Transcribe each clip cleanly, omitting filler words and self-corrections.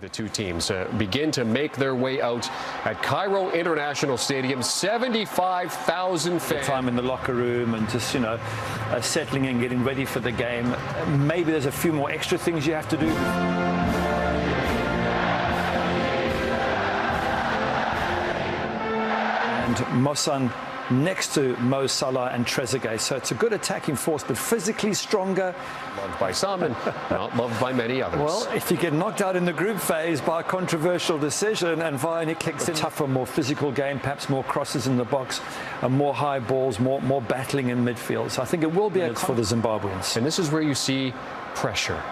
The two teams begin to make their way out at Cairo International Stadium. 75,000 fans. Time in the locker room and just, settling in, getting ready for the game. Maybe there's a few more extra things you have to do. And Mosan next to Mo Salah and Trezeguet. So it's a good attacking force, but physically stronger. Loved by some and not loved by many others. Well, if you get knocked out in the group phase by a controversial decision and Varney kicks in, tougher, more physical game, perhaps more crosses in the box, and more high balls, more battling in midfield. So I think it will be a for the Zimbabweans. And this is where you see pressure.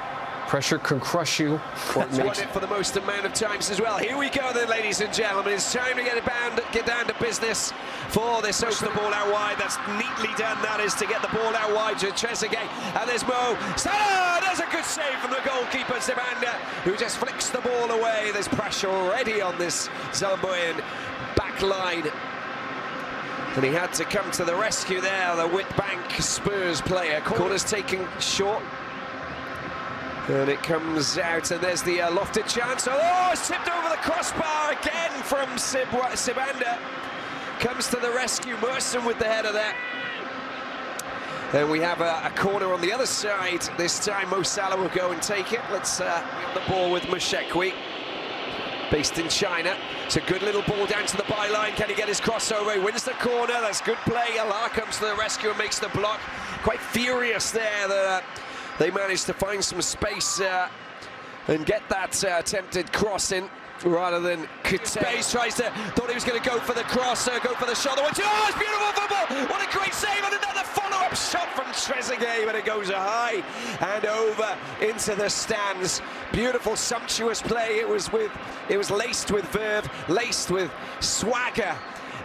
Pressure can crush you. That's won it for the most amount of times as well. Here we go then, ladies and gentlemen. It's time to get down to business for this. Host the ball out wide. That's neatly done, that is, to get the ball out wide to Trezeguet. And there's Mo Salah. There's a good save from the goalkeeper, Zimbabwe, who just flicks the ball away. There's pressure already on this Zimbabwean back line. And he had to come to the rescue there, the Witbank Spurs player. Corner's taken short. And it comes out, and there's the lofted chance. Oh, it's tipped over the crossbar again from Sibanda. Comes to the rescue, Merson with the header there. And we have a corner on the other side. This time Mo Salah will go and take it. Let's get the ball with Mushekwi, based in China. It's a good little ball down to the byline. Can he get his crossover? He wins the corner. That's good play. Allah comes to the rescue and makes the block. Quite furious there that they managed to find some space and get that attempted cross in rather than Space thought he was going to go for the cross, go for the shot. Oh, it's beautiful football! What a great save, and another follow-up shot from Trezeguet, but it goes high and over into the stands. Beautiful, sumptuous play. It was laced with verve, laced with swagger.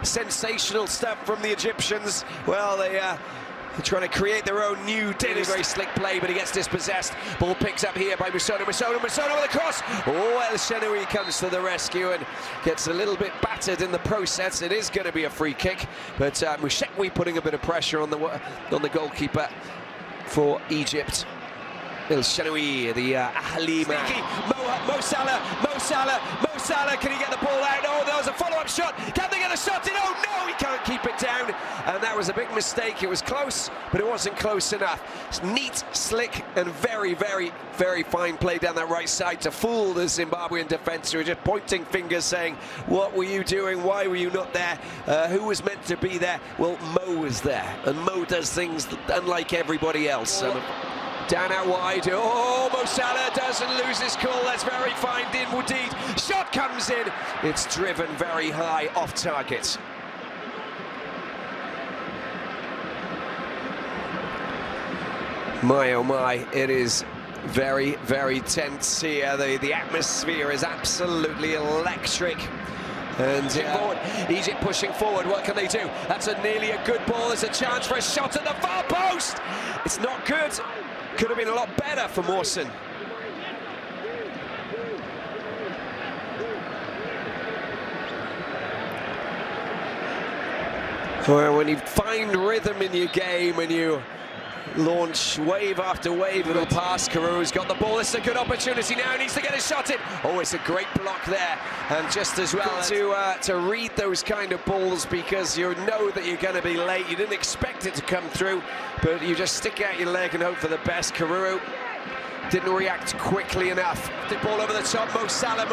Sensational stuff from the Egyptians. Well, they're trying to create their own new very slick play, but he gets dispossessed. Ball picks up here by Musono with a cross. Oh, El Shenawi comes to the rescue and gets a little bit battered in the process. It is going to be a free kick, but Mushekwi putting a bit of pressure on the goalkeeper for Egypt. El Shenawi, the Ahli man. Mo Salah, can he get the ball out? Oh, there was a follow-up shot. Can they get a shot in? Oh, no, he can't keep it down. And that was a big mistake. It was close, but it wasn't close enough. It's neat, slick, and very, very, very fine play down that right side to fool the Zimbabwean defence, who were just pointing fingers saying, what were you doing? Why were you not there? Who was meant to be there? Well, Mo was there, and Mo does things unlike everybody else. Down out wide. Oh, Mo Salah doesn't lose his cool. That's very fine. Dinwoodid. Shot comes in. It's driven very high off target. My oh my, it is very, very tense here. The atmosphere is absolutely electric. And forward. Egypt pushing forward. What can they do? That's nearly a good ball. There's a chance for a shot at the far post. It's not good. Could have been a lot better for Mawson. Well, when you find rhythm in your game, when you launch wave after wave, little pass, Karu's got the ball. It's a good opportunity now. He needs to get a shot in. Oh, it's a great block there. And just as well to read those kind of balls, because you know that you're going to be late. You didn't expect it to come through, but you just stick out your leg and hope for the best. Karu didn't react quickly enough. The ball over the top. Mo Salah.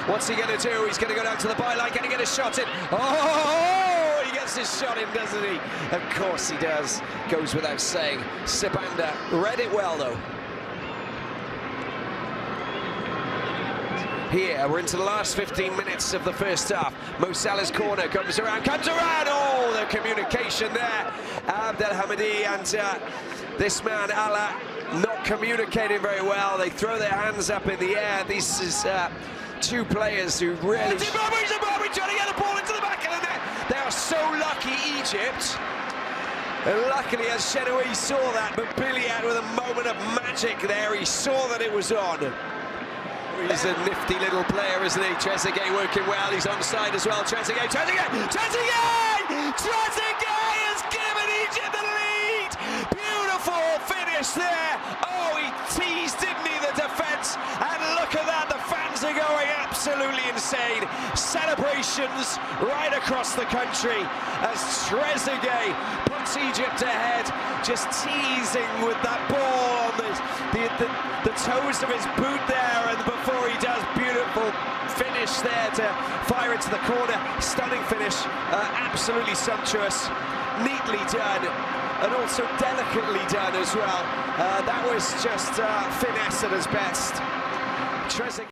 What's he going to do? He's going to go down to the byline. Can he get a shot in? Oh, he gets his shot in, doesn't he? Of course he does. Goes without saying. Sibanda read it well, though. Here, we're into the last 15 minutes of the first half. Mo Salah's corner comes around. Oh, the communication there. Abdelhamidi and this man, Allah, not communicating very well. They throw their hands up in the air. This is two players who really... Zimbabwe trying to get the ball into the back of the net. They are so lucky, Egypt. And luckily, as Shenawi saw that, but Billy out with a moment of magic there. He saw that it was on. He's a nifty little player, isn't he? Trezeguet working well. He's onside as well. Trezeguet has given Egypt the lead. Beautiful finish there. Oh, he teased, didn't he, the defence? And look at that, the fans are absolutely insane. Celebrations right across the country as Trezeguet puts Egypt ahead, just teasing with that ball on the toes of his boot there, and before he does, beautiful finish there to fire into the corner. Stunning finish, absolutely sumptuous, neatly done, and also delicately done as well. That was just finesse at its best. Trezeguet